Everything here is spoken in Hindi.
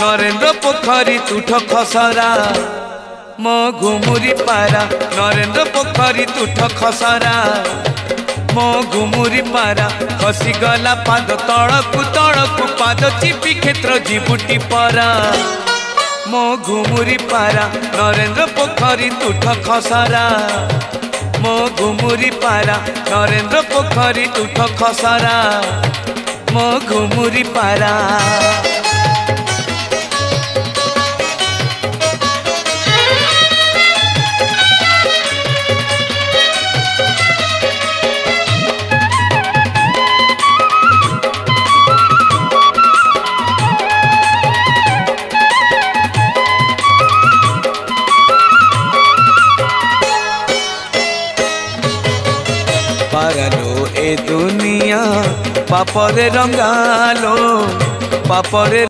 नरेंद्र पोखरी तुठ खसरा मो घुमुरी पारा नरेंद्र पोखरी तुठ खसरा मो घुमुरी पारा खसीगला पाद तड़कू पाद चिपी क्षेत्र जीवुटी परा मो घुमुरी पारा नरेंद्र पोखरी तुठ खसरा मो घुमुरी पारा नरेंद्र पोखरी तुठ खसरा मो घुमुरी पारा। पारालो ए दुनिया पापरे रंगालो पापरे